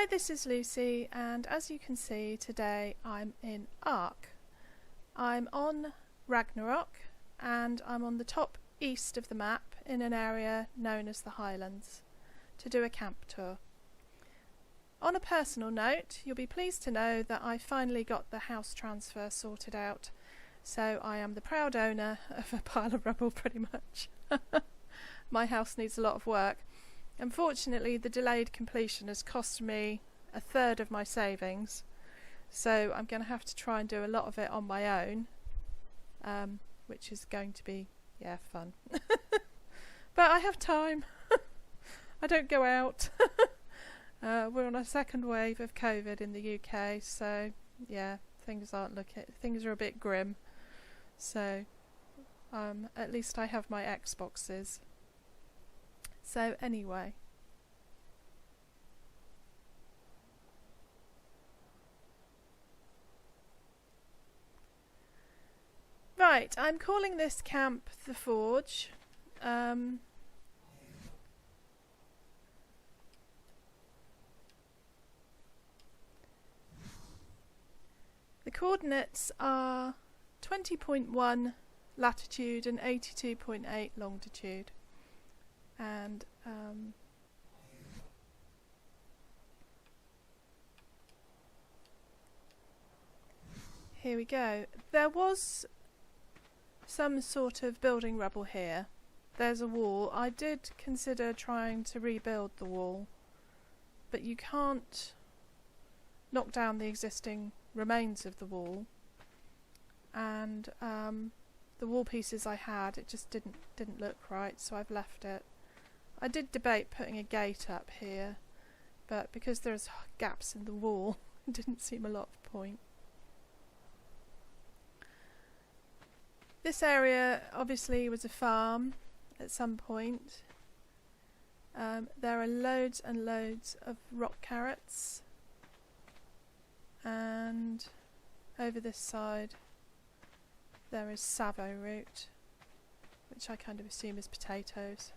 Hi, this is Lucy, and as you can see today I'm in Ark. I'm on Ragnarok and I'm on the top east of the map in an area known as the Highlands to do a camp tour. On a personal note, you'll be pleased to know that I finally got the house transfer sorted out, so I am the proud owner of a pile of rubble pretty much. My house needs a lot of work. Unfortunately, the delayed completion has cost me a third of my savings, so I'm going to have to try and do a lot of it on my own, which is going to be, fun. But I have time. I don't go out. We're on a second wave of COVID in the UK, so things are a bit grim. So at least I have my Xboxes. So anyway, right, I'm calling this camp the Forge. The coordinates are 20.1 latitude and 82.8 longitude. And here we go. There was some sort of building rubble here. There's a wall. I did consider trying to rebuild the wall, but you can't knock down the existing remains of the wall, and the wall pieces I had, it just didn't look right, so I've left it. I did debate putting a gate up here, but because there's gaps in the wall, it didn't seem a lot of point. This area obviously was a farm at some point. There are loads and loads of rock carrots, and over this side there is savo root, which I kind of assume is potatoes.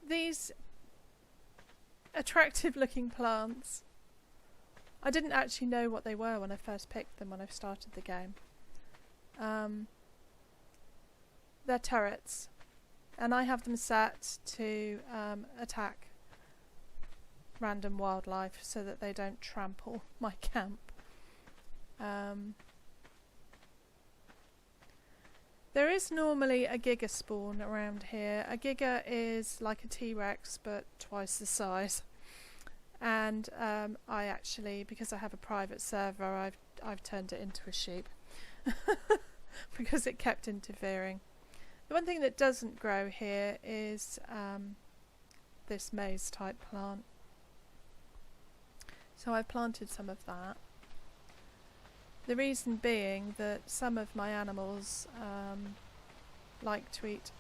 These attractive looking plants, I didn't actually know what they were when I first picked them when I started the game. They're turrets, and I have them set to attack random wildlife so that they don't trample my camp. There is normally a giga spawn around here. A giga is like a T-Rex but twice the size. And I actually, because I have a private server, I've turned it into a sheep because it kept interfering. The one thing that doesn't grow here is this maize type plant. So I've planted some of that. The reason being that some of my animals like to eat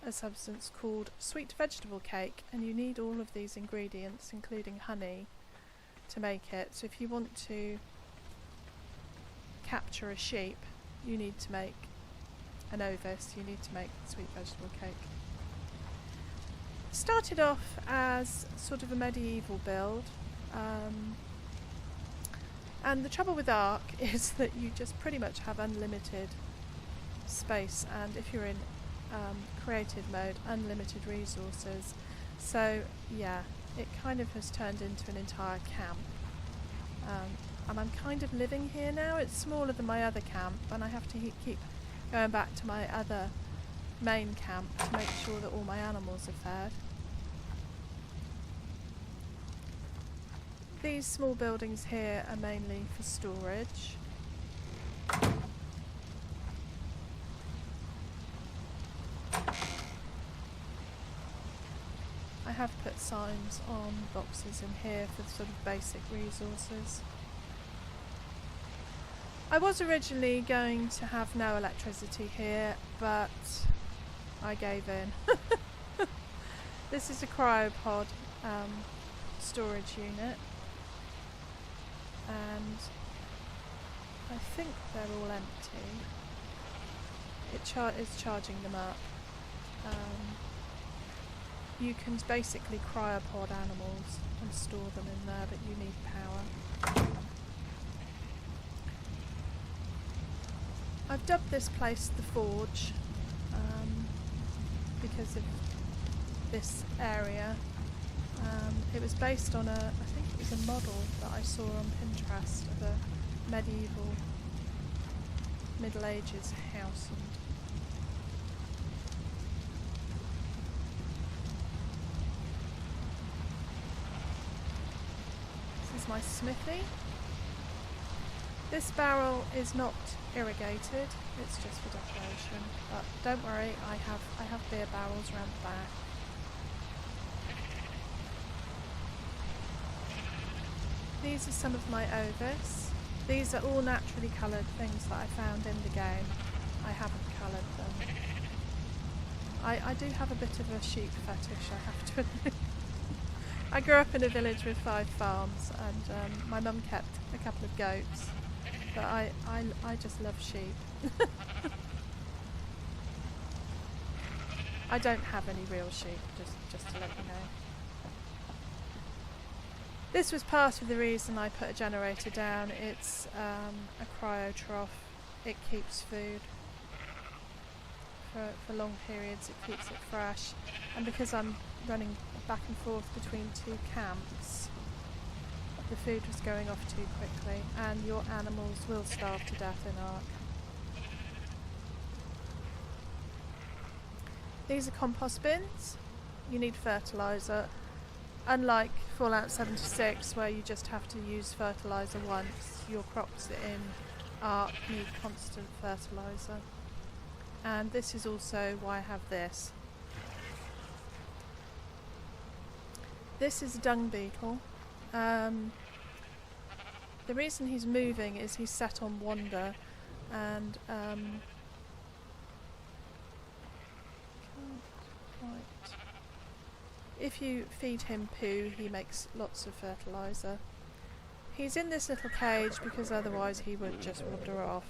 a substance called sweet vegetable cake, and you need all of these ingredients, including honey, to make it. So if you want to capture a sheep, you need to make an ovis, you need to make sweet vegetable cake. Started off as sort of a medieval build. And the trouble with Ark is that you just pretty much have unlimited space, and if you're in creative mode, unlimited resources. So it kind of has turned into an entire camp. And I'm kind of living here now. It's smaller than my other camp, and I have to keep going back to my other main camp to make sure that all my animals are fed. These small buildings here are mainly for storage. I have put signs on boxes in here for sort of basic resources. I was originally going to have no electricity here, but I gave in. This is a cryopod storage unit, and I think they're all empty. It is charging them up. you can basically cryopod animals and store them in there, but you need power. I've dubbed this place the Forge because of this area. It was based on I think it was a model that I saw on Pinterest of a medieval Middle Ages house. This is my smithy. This barrel is not irrigated, it's just for decoration, but don't worry, I have beer barrels around the back. These are some of my ovis. These are all naturally coloured things that I found in the game. I haven't coloured them. I do have a bit of a sheep fetish, I have to admit. I grew up in a village with 5 farms, and my mum kept a couple of goats, but I just love sheep. I don't have any real sheep, just to let you know. This was part of the reason I put a generator down. It's a cryo trough. It keeps food for long periods. It keeps it fresh. And because I'm running back and forth between 2 camps, the food was going off too quickly, and your animals will starve to death in Ark. These are compost bins. You need fertiliser. Unlike Fallout 76, where you just have to use fertiliser once, your crops in Ark need constant fertiliser. And this is also why I have this. This is a dung beetle. The reason he's moving is he's set on wander, and if you feed him poo, he makes lots of fertiliser. He's in this little cage because otherwise he would just wander off.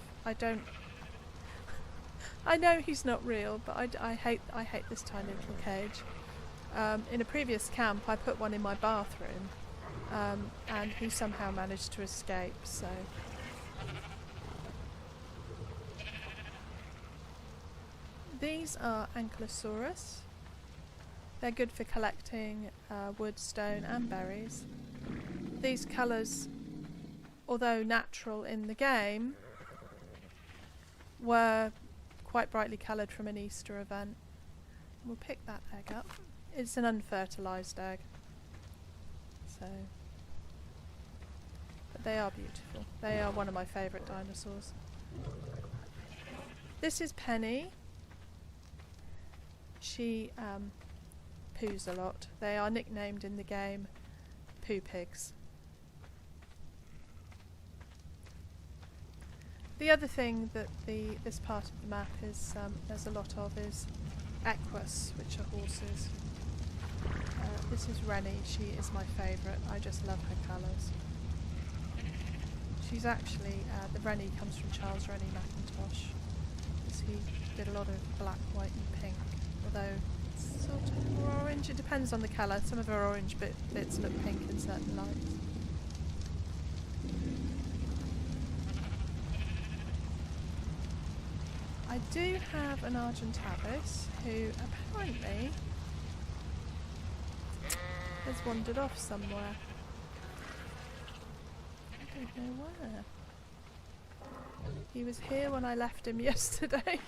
I know he's not real, but I hate this tiny little cage. In a previous camp I put one in my bathroom, and he somehow managed to escape, so... These are Ankylosaurus. They're good for collecting wood, stone and berries. These colours, although natural in the game, were quite brightly coloured from an Easter event. We'll pick that egg up. It's an unfertilised egg. So, but they are beautiful. They are one of my favourite dinosaurs. This is Penny. She poos a lot. They are nicknamed in the game poo pigs. The other thing that this part of the map is there's a lot of is equus, which are horses. This is Rennie. She is my favourite. I just love her colours. She's actually the Rennie comes from Charles Rennie Mackintosh. He did a lot of black, white and pink, although it's sort of more orange. It depends on the colour. Some of her orange bits look pink in certain lights. I do have an Argentavis who apparently has wandered off somewhere. I don't know where. He was here when I left him yesterday.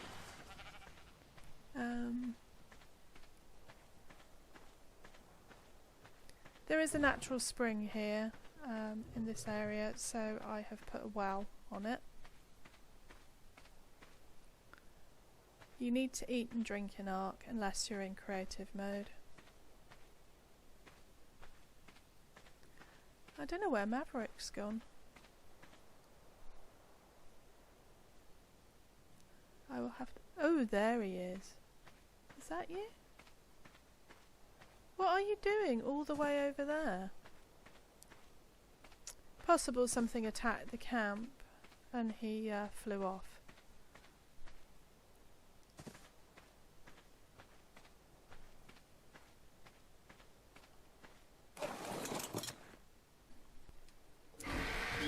There is a natural spring here in this area, so I have put a well on it. You need to eat and drink in Ark unless you're in creative mode. I don't know where Maverick's gone. I will have to... Oh, there he is. Is that you? What are you doing all the way over there? Possible something attacked the camp and he flew off.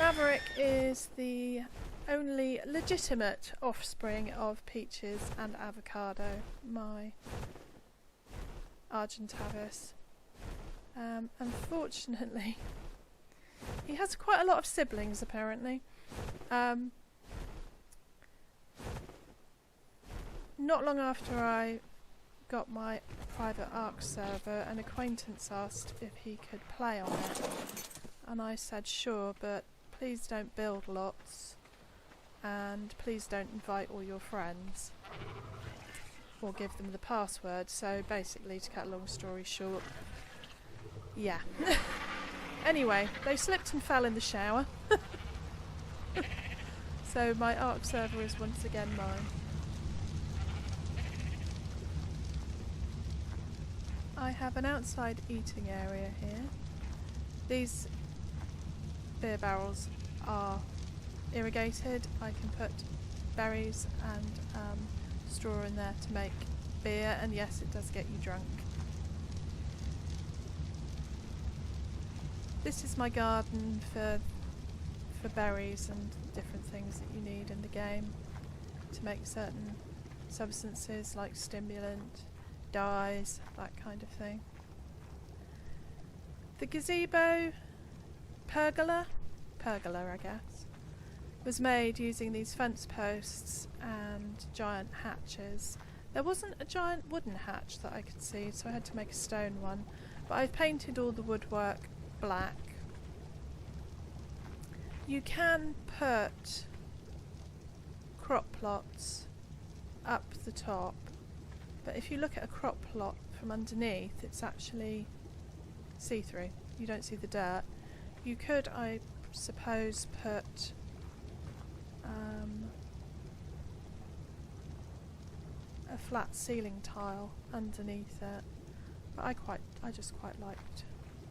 Maverick is the only legitimate offspring of Peaches and Avocado, my Argentavis. Unfortunately, he has quite a lot of siblings apparently. Not long after I got my private Ark server, an acquaintance asked if he could play on it, and I said sure, but please don't build lots, and please don't invite all your friends or give them the password. So basically, to cut a long story short, yeah. Anyway, they slipped and fell in the shower. So my Ark server is once again mine. I have an outside eating area here. These beer barrels are irrigated. I can put berries and straw in there to make beer, and yes, it does get you drunk. This is my garden for berries and different things that you need in the game to make certain substances like stimulant, dyes, that kind of thing. The gazebo pergola I guess, was made using these fence posts and giant hatches. There wasn't a giant wooden hatch that I could see, so I had to make a stone one, but I've painted all the woodwork black. You can put crop plots up the top, but if you look at a crop plot from underneath, it's actually see-through. You don't see the dirt. You could, I suppose, put a flat ceiling tile underneath it, but I just quite liked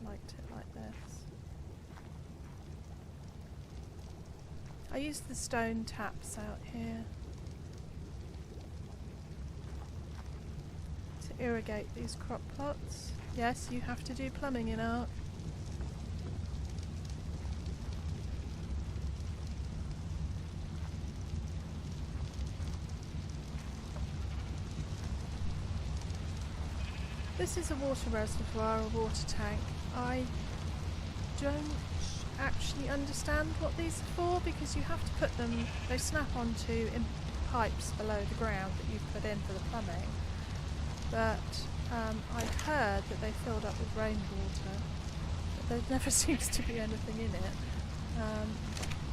it like this. I used the stone taps out here to irrigate these crop plots. Yes, you have to do plumbing in Ark. This is a water reservoir, a water tank. I don't actually understand what these are for, because you have to put them, they snap onto pipes below the ground that you've put in for the plumbing. But I've heard that they filled up with rainwater, but there never seems to be anything in it.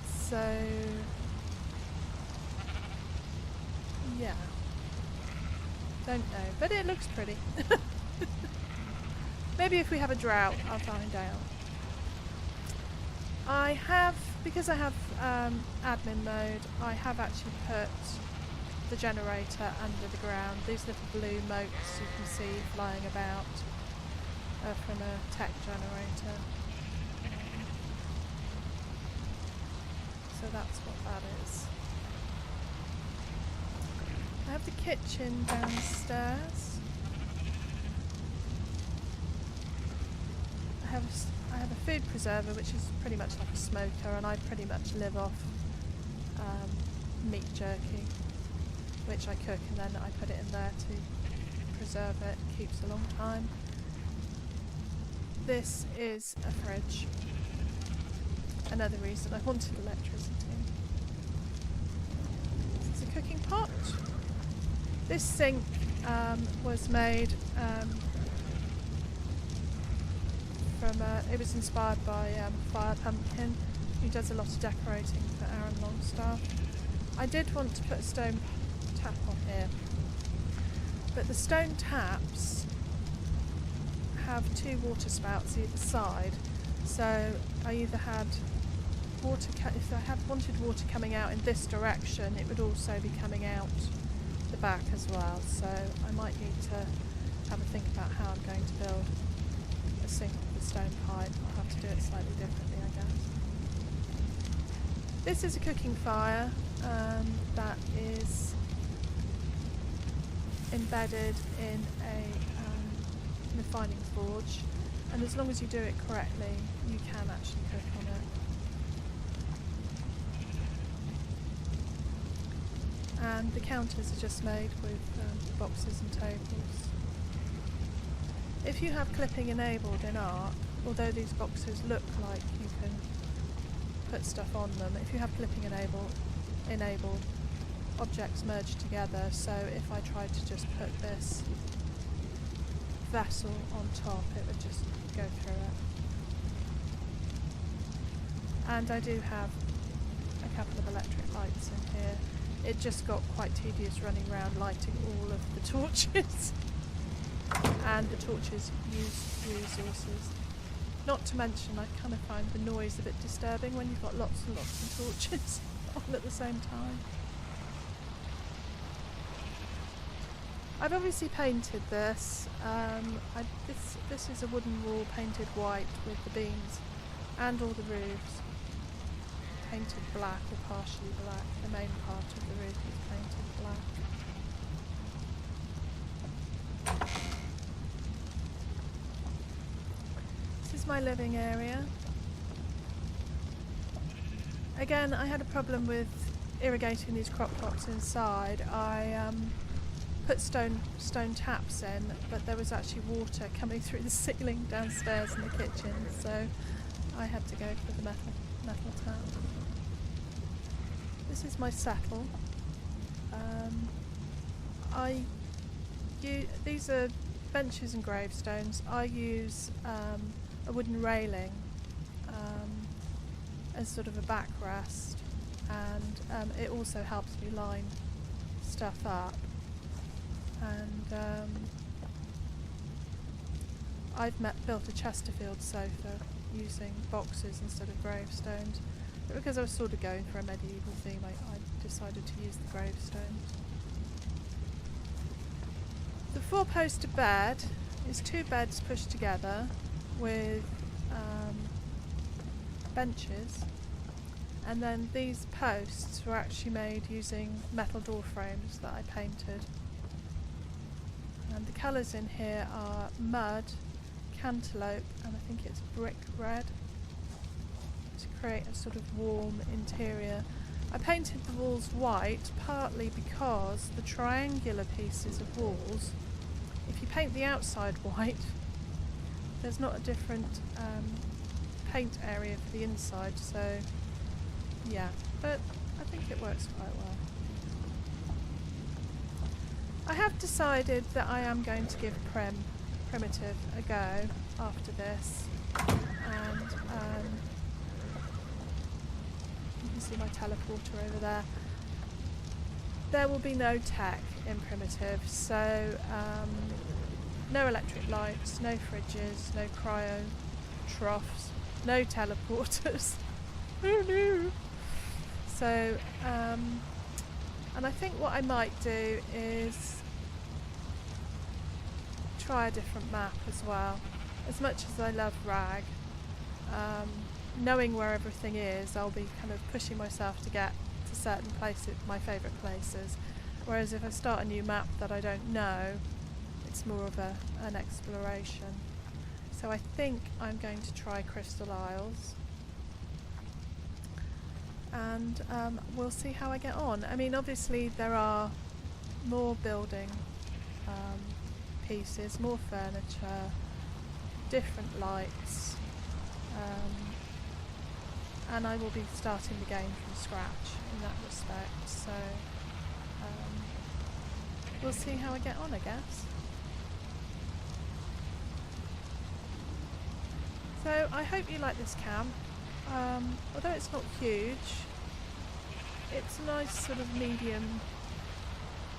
So yeah, don't know, but it looks pretty. Maybe if we have a drought, I'll find out. Because I have admin mode, I have actually put the generator under the ground. These little blue motes you can see flying about are from a tech generator. So that's what that is. I have the kitchen downstairs. I have a food preserver, which is pretty much like a smoker, and I pretty much live off meat jerky, which I cook and then I put it in there to preserve it. It keeps a long time. This is a fridge. Another reason I wanted electricity. This is a cooking pot. This sink was made it was inspired by Fire Pumpkin, who does a lot of decorating for Aaron Longstaff. I did want to put a stone tap on here, but the stone taps have two water spouts either side, so I either had water, if I had wanted water coming out in this direction, it would also be coming out the back as well, so I might need to have a think about how I'm going to build a sink with a stone pipe. I'll have to do it slightly differently, I guess. This is a cooking fire that is embedded in a refining forge, and as long as you do it correctly, you can actually cook on it. and the counters are just made with boxes and tables. If you have clipping enabled in Ark, although these boxes look like you can put stuff on them, if you have clipping enabled, objects merge together, so if I tried to just put this vessel on top, it would just go through it. And I do have a couple of electric lights in here. It just got quite tedious running around lighting all of the torches. And the torches use resources. Not to mention, I kind of find the noise a bit disturbing when you've got lots and lots of torches on at the same time. I've obviously painted this. This is a wooden wall painted white with the beams and all the roofs painted black or partially black. The main part of the roof is painted black. This is my living area. Again, I had a problem with irrigating these crock pots inside. I put stone taps in, but there was actually water coming through the ceiling downstairs in the kitchen, so I had to go for the metal tap. This is my settle. These are benches and gravestones. I use a wooden railing as sort of a backrest, and it also helps me line stuff up. And I've built a Chesterfield sofa using boxes instead of gravestones. But because I was sort of going for a medieval theme, I decided to use the gravestones. The four-poster bed is two beds pushed together with benches, and then these posts were actually made using metal door frames that I painted. And the colours in here are mud, cantaloupe, and I think it's brick red, to create a sort of warm interior. I painted the walls white partly because the triangular pieces of walls, if you paint the outside white, there's not a different paint area for the inside, so yeah, but I think it works quite well. I have decided that I am going to give Primitive a go after this, and you can see my teleporter over there. There will be no tech in Primitive, so no electric lights, no fridges, no cryo troughs, no teleporters. Oh no! So, and I think what I might do is try a different map as well. As much as I love Rag, knowing where everything is, I'll be kind of pushing myself to get to certain places, my favourite places. Whereas if I start a new map that I don't know, it's more of an exploration. So I think I'm going to try Crystal Isles, and we'll see how I get on. I mean, obviously there are more building pieces, more furniture, different lights, and I will be starting the game from scratch in that respect, so we'll see how I get on, I guess. So I hope you like this camp. Although it's not huge, it's a nice sort of medium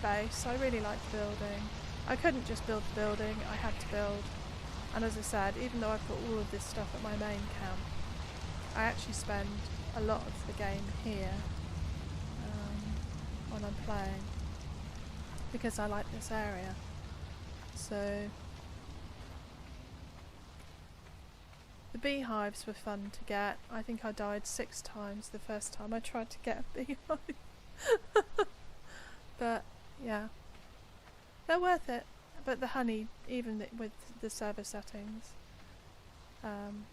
base. I really like the building. I couldn't just build the building, I had to build. And as I said, even though I've got all of this stuff at my main camp, I actually spend a lot of the game here when I'm playing, because I like this area. So the beehives were fun to get. I think I died 6 times the first time I tried to get a beehive. But yeah, they're worth it. But the honey, even with the server settings,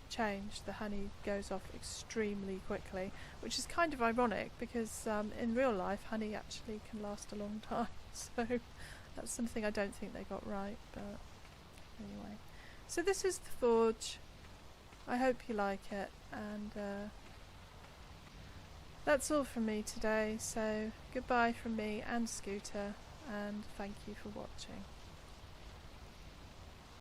changed, the honey goes off extremely quickly, which is kind of ironic because in real life honey actually can last a long time. So that's something I don't think they got right, but anyway. So this is the forge. I hope you like it, and that's all from me today. So goodbye from me and Scooter, and thank you for watching.